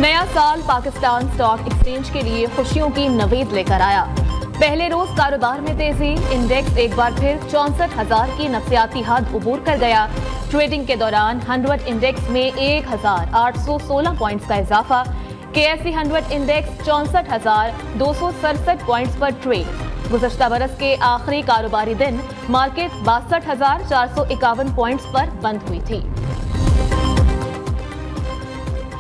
नया साल Pakistan stock exchange के लिए खुशियों की नवेद लेकर आया। पहले रोज कारोबार में तेजी, इंडेक्स एक बार फिर 64,000 की नफसियाती हद उबूर कर गया। ट्रेडिंग के दौरान 100 इंडेक्स में 1,816 पॉइंट्स का इजाफा। KSE 100 इंडेक्स 64,267 पॉइंट्स पर ट्रेड। गुज़श्ता बरस के आखिरी कारोबारी दिन मार्केट 62,451 पॉइंट्स पर बंद हुई थी।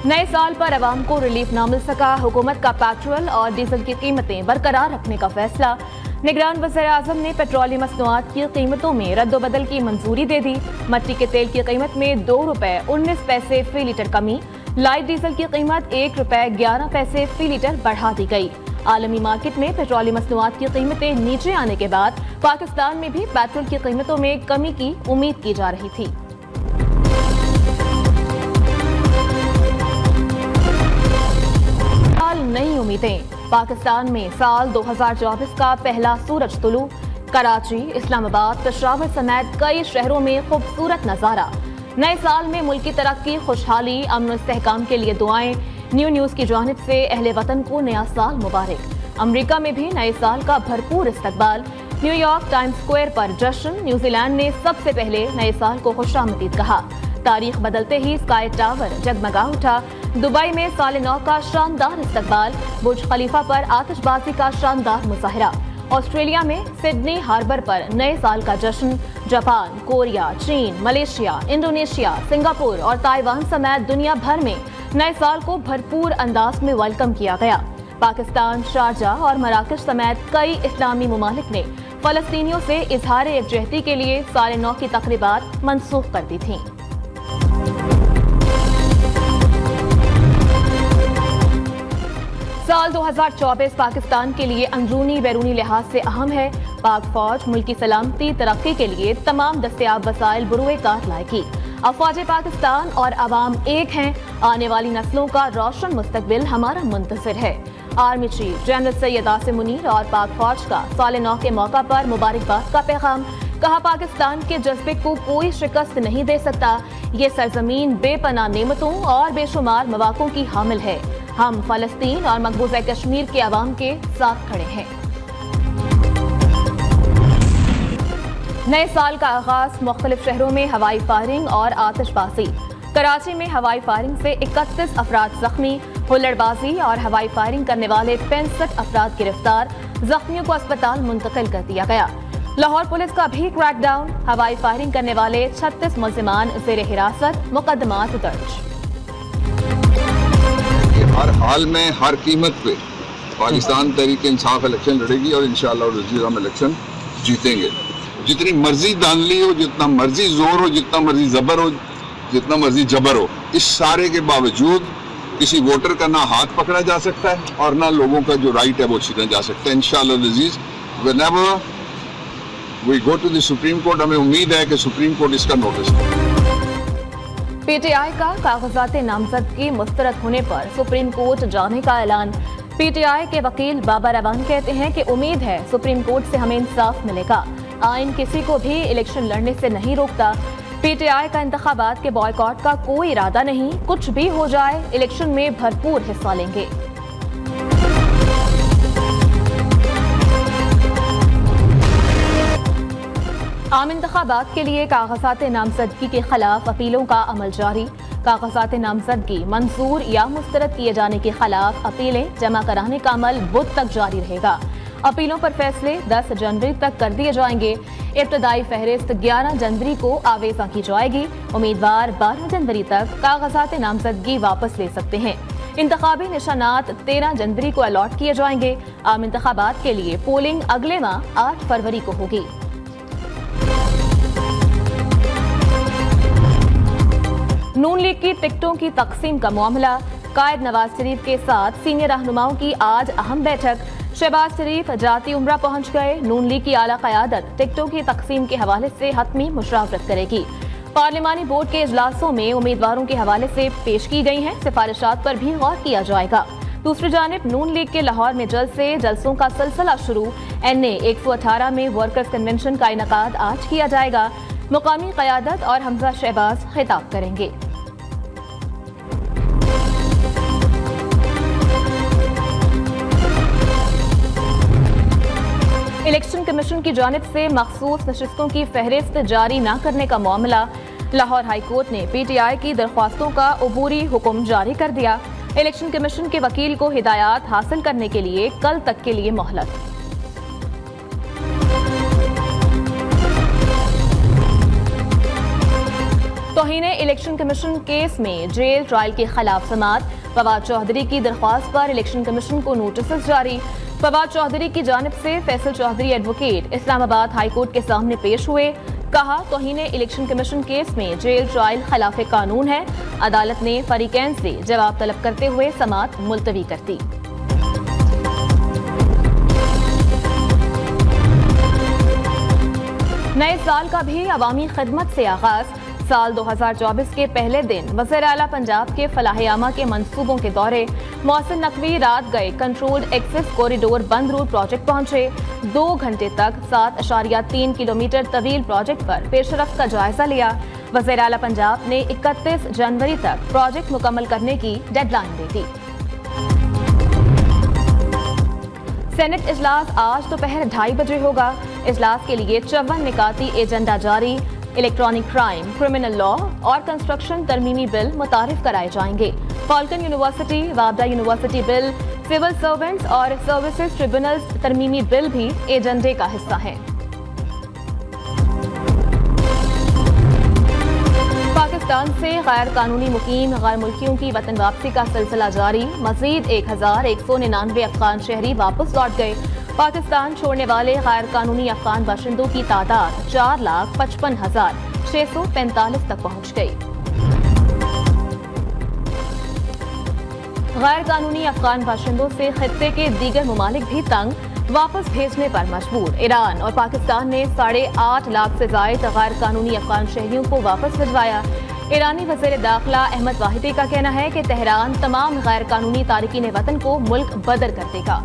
नए साल पर अवाम को रिलीफ न मिल सका, हुकूमत का पेट्रोल और डीजल की कीमतें बरकरार रखने का फैसला। निगरान वज़ीर-ए-आज़म ने पेट्रोलियम मसनूआत की कीमतों में रद्दोबदल की मंजूरी दे दी। मट्टी के तेल की कीमत में 2 रुपए 19 पैसे फी लीटर कमी। लाइट डीजल की कीमत 1 रुपए 11 पैसे फी लीटर बढ़ा दी गई। आलमी मार्केट में पेट्रोलियम मसनूआत की कीमतें नीचे आने के बाद पाकिस्तान में भी पेट्रोल की कीमतों में कमी की उम्मीद की जा रही थी। नई उम्मीदें, पाकिस्तान में साल 2024 का पहला सूरज तुलू। कराची, इस्लामाबाद, पेशावर समेत कई शहरों में खूबसूरत नजारा। नए साल में मुल्क की तरक्की, खुशहाली, अमन और इस्तेहकाम के लिए दुआएं। न्यूज़ की जानिब से अहले वतन को नया साल मुबारक। अमरीका में भी नए साल का भरपूर इस्तकबाल। न्यूयॉर्क टाइम्स स्क्वायर पर जश्न। न्यूजीलैंड ने सबसे पहले नए साल को खुशामदीद कहा। तारीख बदलते ही स्काई टावर जगमगा उठा। दुबई में साल नौ का शानदार इस्तकबाल। बुर्ज खलीफा पर आतिशबाजी का शानदार मुजाहरा। ऑस्ट्रेलिया में सिडनी हार्बर पर नए साल का जश्न। जापान, कोरिया, चीन, मलेशिया, इंडोनेशिया, सिंगापुर और ताइवान समेत दुनिया भर में नए साल को भरपूर अंदाज में वेलकम किया गया। पाकिस्तान, शारजाह और मराकश समेत कई इस्लामी ममालिक ने फलस्तीनियों से इजहार यकजहती के लिए साल नौ की तकरीबात मनसूख कर दी थीं। साल 2024 पाकिस्तान के लिए अंदरूनी बैरूनी लिहाज से अहम है। पाक फौज मुल्क की सलामती तरक्की के लिए तमाम दस्तयाब वसाइल बरूए कार लाएगी। अफवाज पाकिस्तान और अवाम एक हैं। आने वाली नस्लों का रोशन मुस्तकबिल हमारा मुंतज़िर है। Army chief general Syed Asim Munir और पाक फौज का साल नौ के मौका पर मुबारकबाद का पैगाम। कहा, पाकिस्तान के जज्बे को कोई शिकस्त नहीं दे सकता। ये सरजमीन बेपनाह नेमतों और बेशुमार मवाक़ों की हामिल है। हम फलस्तीन और मकबूजा कश्मीर के अवाम के साथ खड़े हैं। नए साल का आगाज, मुख्तलिफ शहरों में हवाई फायरिंग और आतिशबाजी। कराची में हवाई फायरिंग से 31 अफराद जख्मी। हुल्लड़बाजी और हवाई फायरिंग करने वाले 65 अफराद गिरफ्तार। जख्मियों को अस्पताल मुंतकिल कर दिया गया। लाहौर पुलिस का भी क्रैकडाउन। हवाई फायरिंग करने वाले 36 मुल्जिमान ज़ेर हिरासत, मुकदमात दर्ज। हर हाल में हर कीमत पे पाकिस्तान तहरीक इंसाफ इलेक्शन लड़ेगी और इंशाअल्लाह हम इलेक्शन जीतेंगे। जितनी मर्जी धांधली हो, जितना मर्जी जोर हो, जितना मर्जी जबर हो, जितना मर्जी जबर हो, इस सारे के बावजूद किसी वोटर का ना हाथ पकड़ा जा सकता है और ना लोगों का जो राइट है वो छीना जा सकता है। इंशाअल्लाह whenever we go to the supreme court, हमें उम्मीद है कि सुप्रीम कोर्ट इसका नोटिस ले। PTI का कागजात नामजदगी मुस्तरद होने पर सुप्रीम कोर्ट जाने का ऐलान। PTI के वकील बाबर अवान कहते हैं कि उम्मीद है सुप्रीम कोर्ट से हमें इंसाफ मिलेगा। आइन किसी को भी इलेक्शन लड़ने से नहीं रोकता। PTI का इंतखाबात के बॉयकॉट का कोई इरादा नहीं। कुछ भी हो जाए, इलेक्शन में भरपूर हिस्सा लेंगे। आम इंतखाबात के लिए कागजात नामजदगी के खिलाफ अपीलों का अमल जारी। कागजात नामजदगी मंजूर या मुस्तरद किए जाने के खिलाफ अपीलें जमा कराने का अमल बुध तक जारी रहेगा। अपीलों पर फैसले 10 जनवरी तक कर दिए जाएंगे। इब्तदाई फहरिस्त 11 जनवरी को आवेजा की जाएगी। उम्मीदवार 12 जनवरी तक कागजात नामजदगी वापस ले सकते हैं। इंतखाबी निशानात 13 जनवरी को अलॉट किए जाएंगे। आम इंतखाबात के लिए पोलिंग अगले माह 8 फरवरी को होगी। नून लीग की टिकटों की तकसीम का मामला। कायद नवाज शरीफ के साथ सीनियर रहनुमाओं की आज अहम बैठक। शहबाज शरीफ जाती उम्रा पहुंच गए। नून लीग की आला क़यादत टिकटों की तकसीम के हवाले से हतमी मुशावरत करेगी। पार्लिमानी बोर्ड के इजलासों में उम्मीदवारों के हवाले से पेश की गई हैं सिफारिशात पर भी गौर किया जाएगा। दूसरी जानिब नून लीग के लाहौर में जल्द से जलसों का सिलसिला शुरू। NA 118 में वर्कर्स कन्वेंशन का इनेकाद आज किया जाएगा। मुकामी क़यादत और हमजा शहबाज खिताब करेंगे। कमीशन की जानिब से मखसूस नशिस्तों की फहरिस्त जारी न करने का मामला। लाहौर हाई कोर्ट ने PTI की दरख्वास्तों का अबूरी हुक्म जारी कर दिया। इलेक्शन कमीशन के वकील को हिदायत हासिल करने के लिए कल तक के लिए मोहलत। तौहीने इलेक्शन कमीशन केस में जेल ट्रायल के खिलाफ समाअत। फवाद चौधरी की दरख्वास्त पर इलेक्शन कमीशन को नोटिस जारी। फवाद चौधरी की जानिब से Faisal Chaudhry advocate Islamabad high court के सामने पेश हुए। कहा, तौहीने इलेक्शन कमीशन केस में जेल ट्रायल खिलाफ कानून है। अदालत ने फरीकैन से जवाब तलब करते हुए समाअत मुलतवी कर दी। नए साल का भी अवामी खिदमत से आगाज। साल 2024 के पहले दिन वज़ीर आला पंजाब के फलाह-ए-आमा के मंसूबों के दौरे। मोहसिन नकवी रात गए कंट्रोल्ड एक्सेस कॉरिडोर बंद रोड प्रोजेक्ट पहुंचे। 2 घंटे तक 7.3 किलोमीटर तवील प्रोजेक्ट पर पेशरफ्त का जायजा लिया। वज़ीर आला पंजाब ने 31 जनवरी तक प्रोजेक्ट मुकम्मल करने की डेडलाइन दे दी। सेनेट इजलास आज दोपहर 2:30 बजे होगा। इजलास के लिए 54 निकाती एजेंडा जारी। इलेक्ट्रॉनिक क्राइम, क्रिमिनल लॉ और कंस्ट्रक्शन तरमीमी बिल मुतारिफ कराए जाएंगे। Falcon university, Wapda university bill, civil servants और सर्विसेज ट्रिब्यूनल्स तरमीमी बिल भी एजेंडे का हिस्सा हैं। पाकिस्तान से गैर कानूनी मुकीम गैर मुल्कियों की वतन वापसी का सिलसिला जारी। मजीद 1199 अफगान शहरी वापस लौट गए। पाकिस्तान छोड़ने वाले गैर कानूनी अफगान बाशिंदों की तादाद 4,55,645 तक पहुंच गई। गैर कानूनी अफगान बाशिंदों से खित्ते के दीगर ममालिक भी तंग, वापस भेजने पर मजबूर। ईरान और पाकिस्तान ने 8.5 लाख से ज्यादा गैर कानूनी अफगान शहरियों को वापस भिजवाया। ईरानी वज़ीर दाखिला अहमद वाहिदी का कहना है कि तेहरान तमाम गैर कानूनी तारिकीन वतन को मुल्क बदर कर देगा।